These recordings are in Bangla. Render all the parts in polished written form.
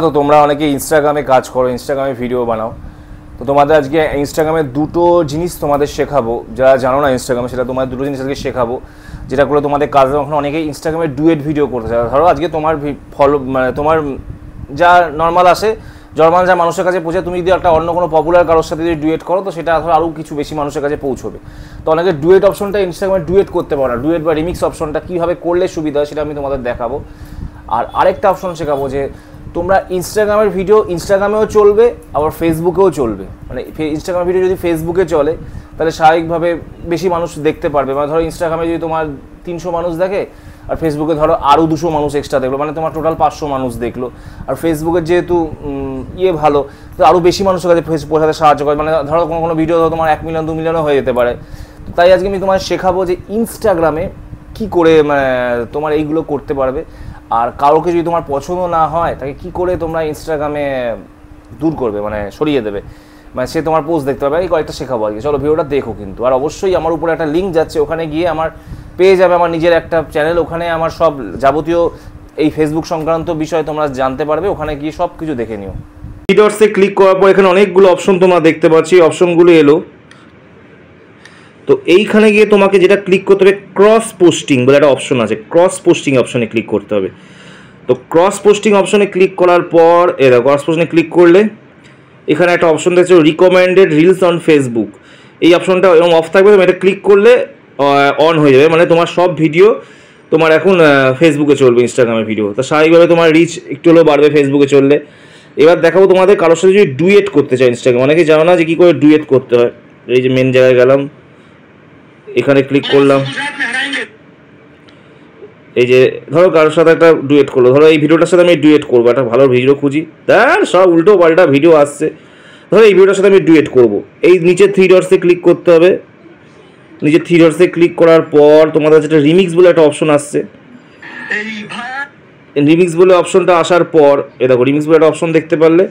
তো তোমরা অনেকে ইনস্টাগ্রামে কাজ করো, ইনস্টাগ্রামে ভিডিও বানাও। তো তোমাদের আজকে ইনস্টাগ্রামে দুটো জিনিস তোমাদের শেখাবো, যারা জানো না ইনস্টাগ্রামে, সেটা তোমাদের দুটো জিনিস আজকে শেখাবো, যেটা করে তোমাদের কাজ। এখন অনেকে ইনস্টাগ্রামে ডুয়েট ভিডিও করতে চায়। ধরো আজকে তোমার মানে তোমার যা নর্মাল আসে, নর্মাল যা মানুষের কাছে পৌঁছে, তুমি যদি একটা অন্য কোনো পপুলার কারোর সাথে যদি ডুয়েট করো, তো সেটা ধরো আরও কিছু বেশি মানুষের কাছে পৌঁছবে। তো অনেকে ডুয়েট অপশনটা ইনস্টাগ্রামে ডুয়েট করতে পারো না, ডুয়েট বা রিমিক্স অপশনটা কীভাবে করলে সুবিধা হয় সেটা আমি তোমাদের দেখাবো। আর আরেকটা অপশন শেখাবো যে তোমরা ইনস্টাগ্রামের ভিডিও ইনস্টাগ্রামেও চলবে, আবার ফেসবুকেও চলবে। মানে ইনস্টাগ্রামের ভিডিও যদি ফেসবুকে চলে, তাহলে স্বাভাবিকভাবে বেশি মানুষ দেখতে পারবে। মানে ধরো ইনস্টাগ্রামে যদি তোমার 300 মানুষ দেখে, আর ফেসবুকে ধরো আরও 200 মানুষ এক্সট্রা দেখলো, মানে তোমার টোটাল 500 মানুষ দেখলো। আর ফেসবুকের যেহেতু ভালো, তো আরও বেশি মানুষের কাছে পৌঁছাতে সাহায্য করে। মানে ধরো কোনো ভিডিও ধরো তোমার 1 মিলিয়ন 2 মিলিয়নও হয়ে যেতে পারে। তাই আজকে আমি তোমার শেখাবো যে ইনস্টাগ্রামে কী করে মানে তোমার এইগুলো করতে পারবে। আর কারোকে যদি তোমার পছন্দ না হয়, তাকে কি করে তোমরা ইনস্টাগ্রামে দূর করবে, মানে সরিয়ে দেবে, মানে সে তোমার পোস্ট দেখতে পাবে। এই কয়েকটা শেখাবো আজকে, চলো ভিডিওটা দেখো কিন্তু। আর অবশ্যই আমার উপরে একটা লিঙ্ক যাচ্ছে, ওখানে গিয়ে আমার পেয়ে যাবে আমার নিজের একটা চ্যানেল, ওখানে আমার সব যাবতীয় এই ফেসবুক সংক্রান্ত বিষয় তোমরা জানতে পারবে, ওখানে গিয়ে সব কিছু দেখে নিও। থ্রি ডটসে ক্লিক করার পর এখানে অনেকগুলো অপশন তোমরা দেখতে পাচ্ছি, অপশনগুলো এলো। তো এইখানে গিয়ে তোমাকে যেটা ক্লিক করতে হবে, ক্রস পোস্টিং বলে একটা অপশন আছে, ক্রস পোস্টিং অপশনে ক্লিক করতে হবে। তো ক্রস পোস্টিং অপশনে ক্লিক করার পর ক্রস পোস্টিংয়ে ক্লিক করলে এখানে একটা অপশন দেখছো, রিকমেন্ডেড রিলস অন ফেসবুক। এই অপশনটা এরকম অফ থাকবে, তুমি এটা ক্লিক করলে অন হয়ে যাবে। মানে তোমার সব ভিডিও তোমার এখন ফেসবুকে চলবে, ইনস্টাগ্রামের ভিডিও। তো স্বাভাবিকভাবে তোমার রিচ একটু হলেও বাড়বে ফেসবুকে চললে। এবার দেখাবো তোমাদের কারোর সাথে যদি ডুয়েট করতে চাই ইনস্টাগ্রাম, অনেকে জানো না যে কী করে ডুয়েট করতে হয়। এই যে মেন জায়গায় গেলাম, এখানে ক্লিক করলাম। এই যে ধরো কারোর সাথে একটা ডুয়েট করলো, ধরো এই ভিডিওটার সাথে আমি ডুয়েট করবো, একটা ভালো ভিডিও খুঁজি, তার সব উল্টো পাল্টা ভিডিও আসছে। ধরো এই ভিডিওটার সাথে আমি ডুয়েট করবো, এই নিচে থ্রি ডটসে ক্লিক করতে হবে। নিচে থ্রি ডটসে ক্লিক করার পর তোমাদের কাছে একটা রিমিক্স বলে একটা অপশন আসছে। রিমিক্স বলে অপশনটা আসার পর দেখো রিমিক্স বলে একটা অপশন দেখতে পারলে,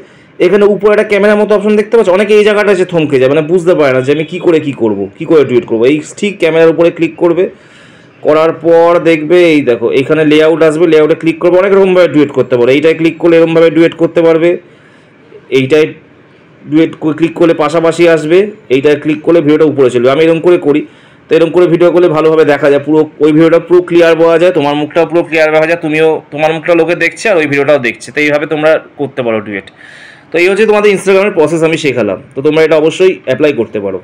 এখানে উপরে একটা ক্যামেরার মতো অপশন দেখতে পাচ্ছ। অনেকে এই জায়গাটা এসে থমকে যায়, মানে বুঝতে পারে না যে আমি কী করে ডুয়েট করবো। এই ঠিক ক্যামেরার উপরে ক্লিক করবে, করার পর দেখবে এই দেখো এখানে লেআউট আসবে, লেআউটে ক্লিক করবে, অনেক রকমভাবে ডুয়েট করতে পারবে। এইটায় ক্লিক করলে এরকমভাবে ডুয়েট করতে পারবে, এইটায় ডুয়েট ক্লিক করলে পাশাপাশি আসবে, এইটায় ক্লিক করলে ভিডিওটা উপরে চলবে। আমি এরকম করে করি, তো এরকম করে ভিডিও করলে ভালোভাবে দেখা যায়, পুরো ওই ভিডিওটা পুরো ক্লিয়ার পাওয়া যায়, তোমার মুখটাও পুরো ক্লিয়ার পাওয়া যায়, তুমিও তোমার মুখটা লোকে দেখছে আর ওই ভিডিওটাও দেখছে। তো এইভাবে তোমরা করতে পারো ডুয়েট। তো এই হচ্ছে তোমাদের ইনস্টাগ্রামের প্রসেস আমি শেখালাম, তো তোমরা এটা অবশ্যই অ্যাপ্লাই করতে পারো।